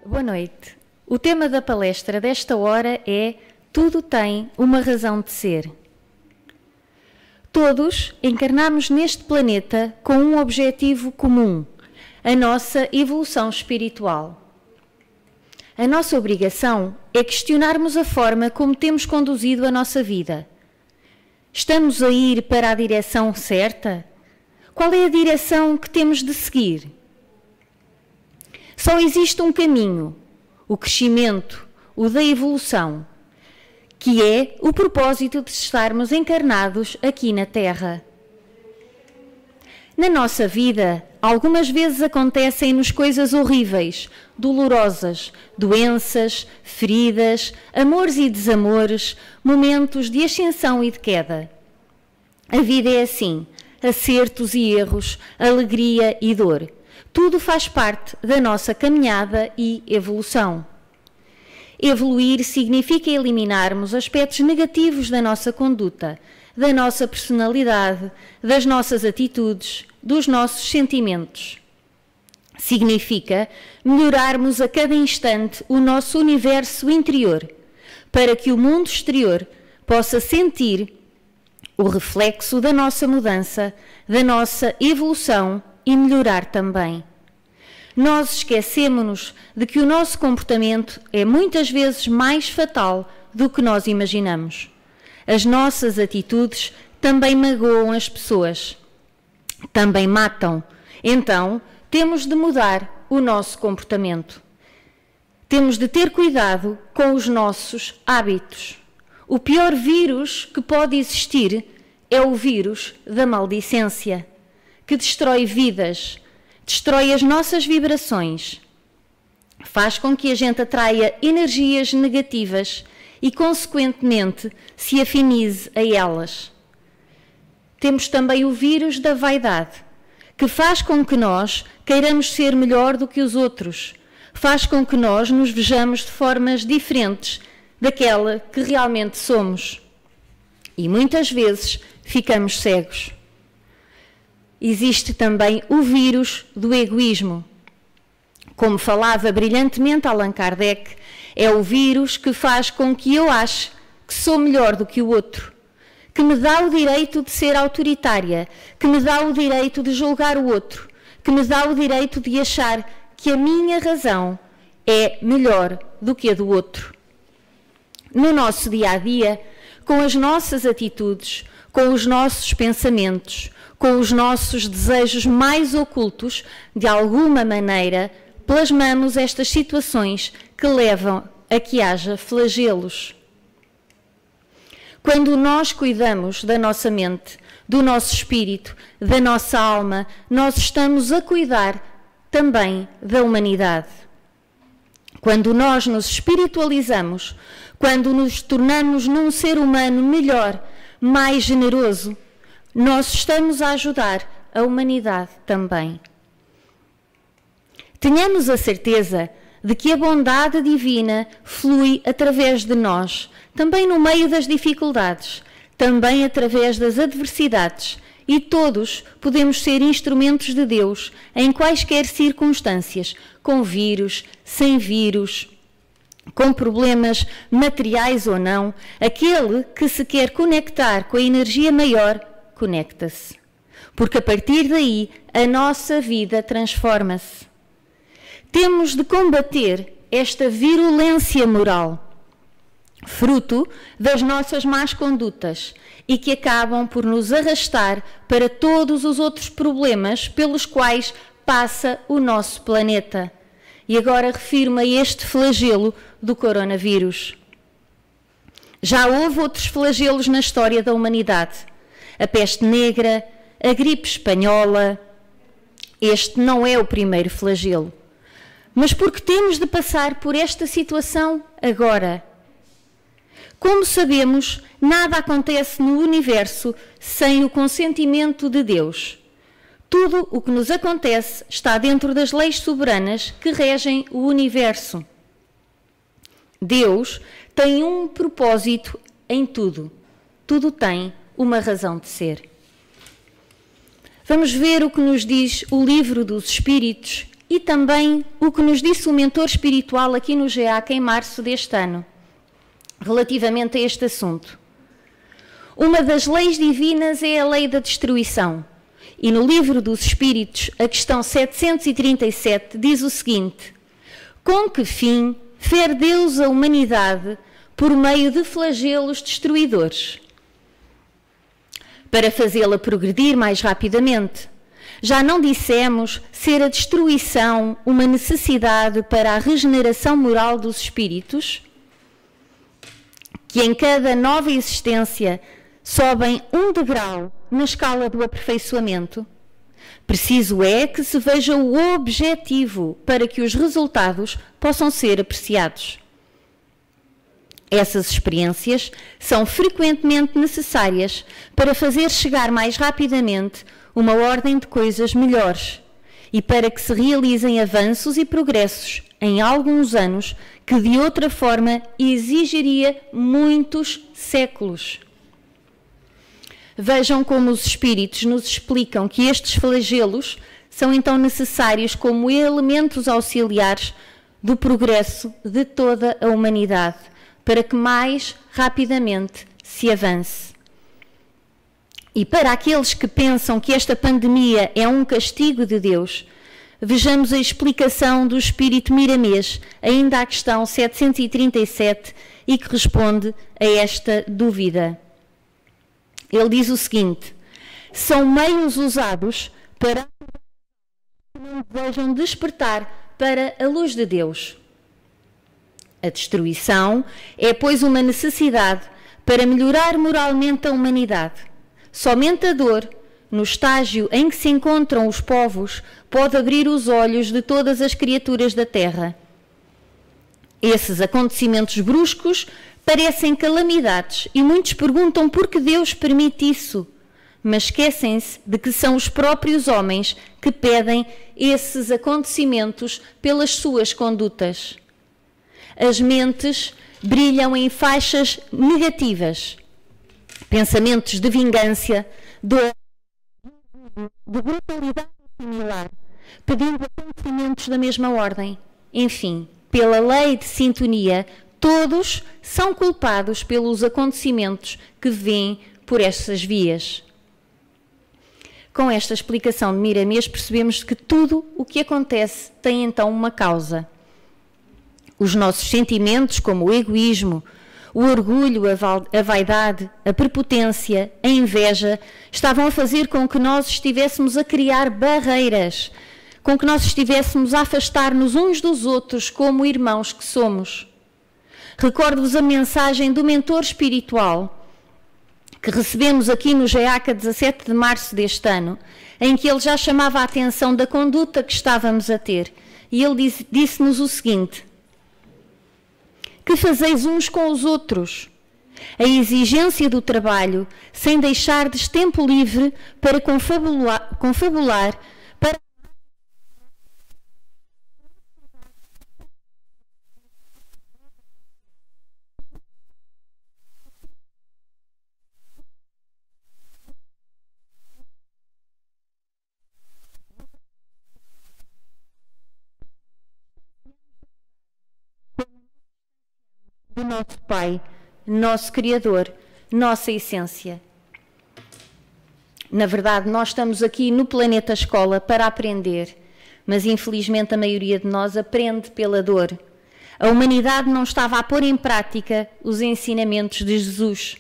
Boa noite. O tema da palestra desta hora é Tudo tem uma razão de ser. Todos encarnamos neste planeta com um objetivo comum, a nossa evolução espiritual. A nossa obrigação é questionarmos a forma como temos conduzido a nossa vida. Estamos a ir para a direção certa? Qual é a direção que temos de seguir? Só existe um caminho, o crescimento, o da evolução, que é o propósito de estarmos encarnados aqui na Terra. Na nossa vida, algumas vezes acontecem-nos coisas horríveis, dolorosas, doenças, feridas, amores e desamores, momentos de ascensão e de queda. A vida é assim, acertos e erros, alegria e dor. Tudo faz parte da nossa caminhada e evolução. Evoluir significa eliminarmos aspectos negativos da nossa conduta, da nossa personalidade, das nossas atitudes, dos nossos sentimentos. Significa melhorarmos a cada instante o nosso universo interior, para que o mundo exterior possa sentir o reflexo da nossa mudança, da nossa evolução e melhorar também. Nós esquecemos-nos de que o nosso comportamento é muitas vezes mais fatal do que nós imaginamos. As nossas atitudes também magoam as pessoas, também matam. Então, temos de mudar o nosso comportamento. Temos de ter cuidado com os nossos hábitos. O pior vírus que pode existir é o vírus da maldicência, que destrói vidas, destrói as nossas vibrações, faz com que a gente atraia energias negativas e, consequentemente, se afinize a elas. Temos também o vírus da vaidade, que faz com que nós queiramos ser melhor do que os outros, faz com que nós nos vejamos de formas diferentes daquela que realmente somos. E muitas vezes ficamos cegos. Existe também o vírus do egoísmo. Como falava brilhantemente Allan Kardec, é o vírus que faz com que eu ache que sou melhor do que o outro, que me dá o direito de ser autoritária, que me dá o direito de julgar o outro, que me dá o direito de achar que a minha razão é melhor do que a do outro. No nosso dia-a-dia, com as nossas atitudes, com os nossos pensamentos, com os nossos desejos mais ocultos, de alguma maneira, plasmamos estas situações que levam a que haja flagelos. Quando nós cuidamos da nossa mente, do nosso espírito, da nossa alma, nós estamos a cuidar também da humanidade. Quando nós nos espiritualizamos, quando nos tornamos num ser humano melhor, mais generoso, nós estamos a ajudar a humanidade também. Tenhamos a certeza de que a bondade divina flui através de nós, também no meio das dificuldades, também através das adversidades, e todos podemos ser instrumentos de Deus em quaisquer circunstâncias, com vírus, sem vírus, com problemas materiais ou não. Aquele que se quer conectar com a energia maior, conecta-se, porque a partir daí a nossa vida transforma-se. Temos de combater esta virulência moral, fruto das nossas más condutas e que acabam por nos arrastar para todos os outros problemas pelos quais passa o nosso planeta. E agora refiro-me a este flagelo do coronavírus. Já houve outros flagelos na história da humanidade. A peste negra, a gripe espanhola. Este não é o primeiro flagelo. Mas por que temos de passar por esta situação agora? Como sabemos, nada acontece no universo sem o consentimento de Deus. Tudo o que nos acontece está dentro das leis soberanas que regem o universo. Deus tem um propósito em tudo. Tudo tem uma razão de ser. Vamos ver o que nos diz o Livro dos Espíritos e também o que nos disse o mentor espiritual aqui no GEAC em março deste ano, relativamente a este assunto. Uma das leis divinas é a lei da destruição. E no livro dos Espíritos, a questão 737 diz o seguinte: com que fim fere Deus a humanidade por meio de flagelos destruidores? Para fazê-la progredir mais rapidamente. Já não dissemos ser a destruição uma necessidade para a regeneração moral dos espíritos? Que em cada nova existência sobem um degrau na escala do aperfeiçoamento? Preciso é que se veja o objetivo para que os resultados possam ser apreciados. Essas experiências são frequentemente necessárias para fazer chegar mais rapidamente uma ordem de coisas melhores e para que se realizem avanços e progressos em alguns anos que de outra forma exigiria muitos séculos. Vejam como os espíritos nos explicam que estes flagelos são então necessários como elementos auxiliares do progresso de toda a humanidade, para que mais rapidamente se avance. E para aqueles que pensam que esta pandemia é um castigo de Deus, vejamos a explicação do Espírito Miramês, ainda à questão 737, e que responde a esta dúvida. Ele diz o seguinte: são meios usados para que não desejam despertar para a luz de Deus. A destruição é, pois, uma necessidade para melhorar moralmente a humanidade. Somente a dor, no estágio em que se encontram os povos, pode abrir os olhos de todas as criaturas da Terra. Esses acontecimentos bruscos parecem calamidades e muitos perguntam por que Deus permite isso, mas esquecem-se de que são os próprios homens que pedem esses acontecimentos pelas suas condutas. As mentes brilham em faixas negativas, pensamentos de vingança, de brutalidade similar, pedindo acontecimentos da mesma ordem. Enfim, pela lei de sintonia, todos são culpados pelos acontecimentos que vêm por essas vias. Com esta explicação de Miramês, percebemos que tudo o que acontece tem então uma causa. Os nossos sentimentos, como o egoísmo, o orgulho, a vaidade, a prepotência, a inveja, estavam a fazer com que nós estivéssemos a criar barreiras, com que nós estivéssemos a afastar-nos uns dos outros como irmãos que somos. Recordo-vos a mensagem do mentor espiritual que recebemos aqui no GEAC a 17 de março deste ano, em que ele já chamava a atenção da conduta que estávamos a ter. E ele disse-nos o seguinte: que fazeis uns com os outros? A exigência do trabalho, sem deixardes tempo livre para confabular para do nosso Pai, nosso Criador, nossa essência. Na verdade, nós estamos aqui no planeta Escola para aprender, mas infelizmente a maioria de nós aprende pela dor. A humanidade não estava a pôr em prática os ensinamentos de Jesus.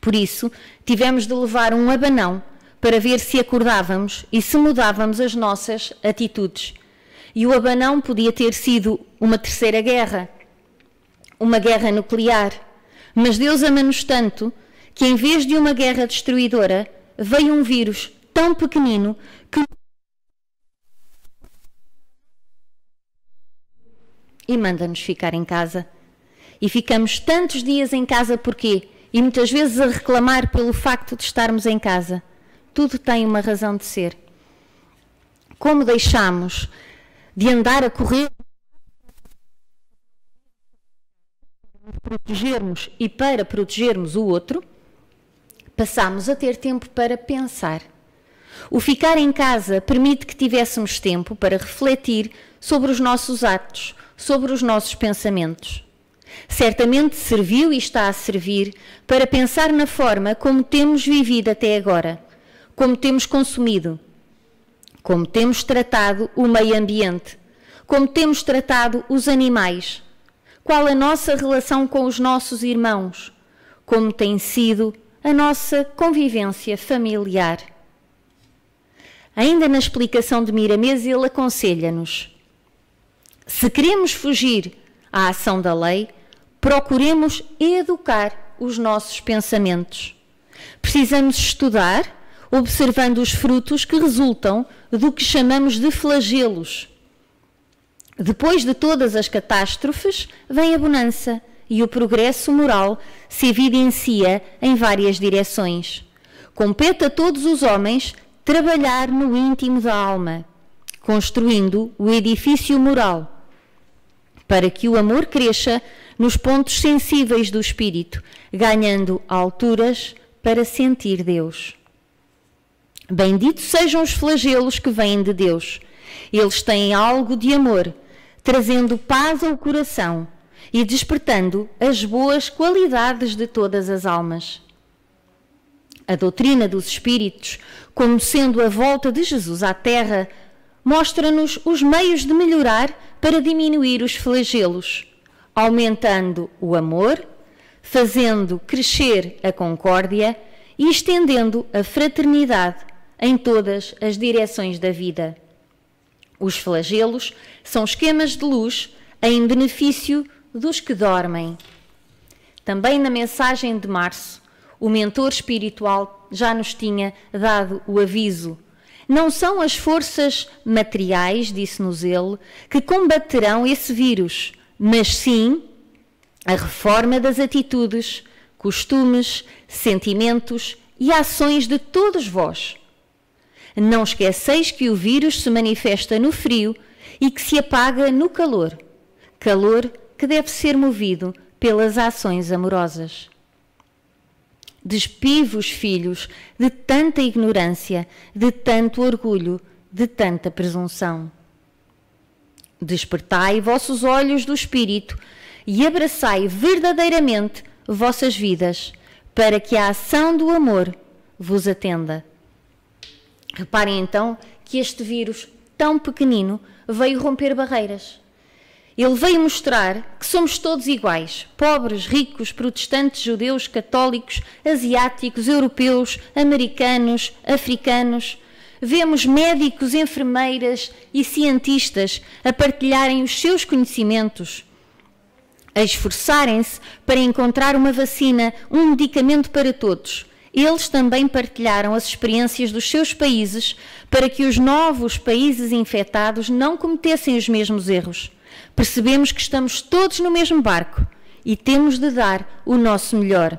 Por isso, tivemos de levar um abanão para ver se acordávamos e se mudávamos as nossas atitudes. E o abanão podia ter sido uma terceira guerra, uma guerra nuclear, mas Deus ama-nos tanto que em vez de uma guerra destruidora, veio um vírus tão pequenino que... e manda-nos ficar em casa. E ficamos tantos dias em casa porquê? E muitas vezes a reclamar pelo facto de estarmos em casa. Tudo tem uma razão de ser. Como deixamos de andar a correr, protegermos e para protegermos o outro, passamos a ter tempo para pensar. O ficar em casa permite que tivéssemos tempo para refletir sobre os nossos atos, sobre os nossos pensamentos. Certamente serviu e está a servir para pensar na forma como temos vivido até agora, como temos consumido, como temos tratado o meio ambiente, como temos tratado os animais, qual a nossa relação com os nossos irmãos, como tem sido a nossa convivência familiar. Ainda na explicação de Miramês, ele aconselha-nos: se queremos fugir à ação da lei, procuremos educar os nossos pensamentos. Precisamos estudar, observando os frutos que resultam do que chamamos de flagelos. Depois de todas as catástrofes, vem a bonança e o progresso moral se evidencia em várias direções. Compete a todos os homens trabalhar no íntimo da alma, construindo o edifício moral, para que o amor cresça nos pontos sensíveis do espírito, ganhando alturas para sentir Deus. Benditos sejam os flagelos que vêm de Deus. Eles têm algo de amor, trazendo paz ao coração e despertando as boas qualidades de todas as almas. A doutrina dos Espíritos, como sendo a volta de Jesus à Terra, mostra-nos os meios de melhorar para diminuir os flagelos, aumentando o amor, fazendo crescer a concórdia e estendendo a fraternidade em todas as direções da vida. Os flagelos são esquemas de luz em benefício dos que dormem. Também na mensagem de março, o mentor espiritual já nos tinha dado o aviso. Não são as forças materiais, disse-nos ele, que combaterão esse vírus, mas sim a reforma das atitudes, costumes, sentimentos e ações de todos vós. Não esqueceis que o vírus se manifesta no frio e que se apaga no calor, calor que deve ser movido pelas ações amorosas. Despive-vos, filhos, de tanta ignorância, de tanto orgulho, de tanta presunção. Despertai vossos olhos do espírito e abraçai verdadeiramente vossas vidas, para que a ação do amor vos atenda. Reparem então que este vírus tão pequenino veio romper barreiras. Ele veio mostrar que somos todos iguais, pobres, ricos, protestantes, judeus, católicos, asiáticos, europeus, americanos, africanos. Vemos médicos, enfermeiras e cientistas a partilharem os seus conhecimentos, a esforçarem-se para encontrar uma vacina, um medicamento para todos. Eles também partilharam as experiências dos seus países para que os novos países infectados não cometessem os mesmos erros. Percebemos que estamos todos no mesmo barco e temos de dar o nosso melhor.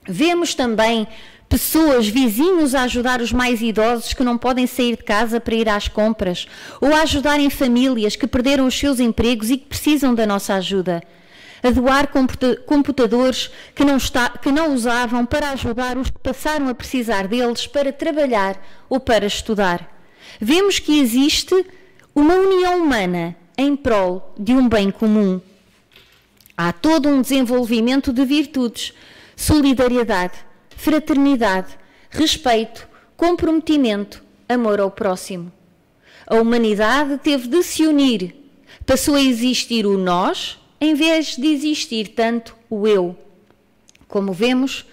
Vemos também pessoas, vizinhos, a ajudar os mais idosos que não podem sair de casa para ir às compras, ou a ajudarem famílias que perderam os seus empregos e que precisam da nossa ajuda. A doar computadores que não usavam para ajudar os que passaram a precisar deles para trabalhar ou para estudar. Vemos que existe uma união humana em prol de um bem comum. Há todo um desenvolvimento de virtudes, solidariedade, fraternidade, respeito, comprometimento, amor ao próximo. A humanidade teve de se unir. Passou a existir o nós, em vez de existir tanto o eu. Como vemos,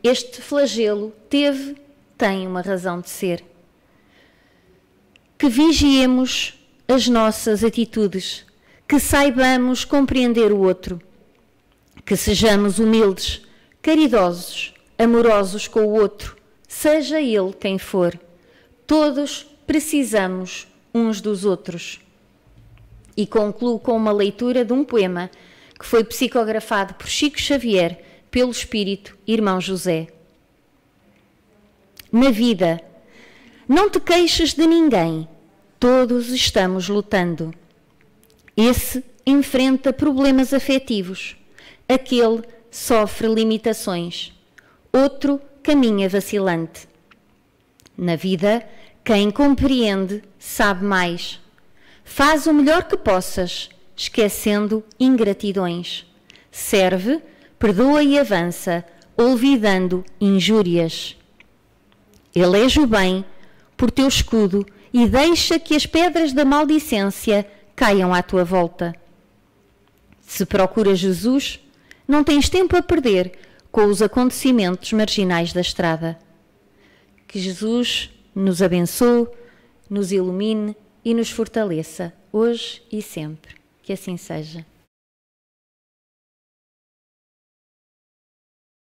este flagelo tem uma razão de ser. Que vigiemos as nossas atitudes, que saibamos compreender o outro, que sejamos humildes, caridosos, amorosos com o outro, seja ele quem for. Todos precisamos uns dos outros. E concluo com uma leitura de um poema que foi psicografado por Chico Xavier pelo espírito Irmão José. Na vida, não te queixes de ninguém, todos estamos lutando. Esse enfrenta problemas afetivos, aquele sofre limitações, outro caminha vacilante. Na vida, quem compreende sabe mais. Faz o melhor que possas, esquecendo ingratidões. Serve, perdoa e avança, olvidando injúrias. Elege o bem por teu escudo e deixa que as pedras da maldicência caiam à tua volta. Se procuras Jesus, não tens tempo a perder com os acontecimentos marginais da estrada. Que Jesus nos abençoe, nos ilumine e nos fortaleça, hoje e sempre. Que assim seja.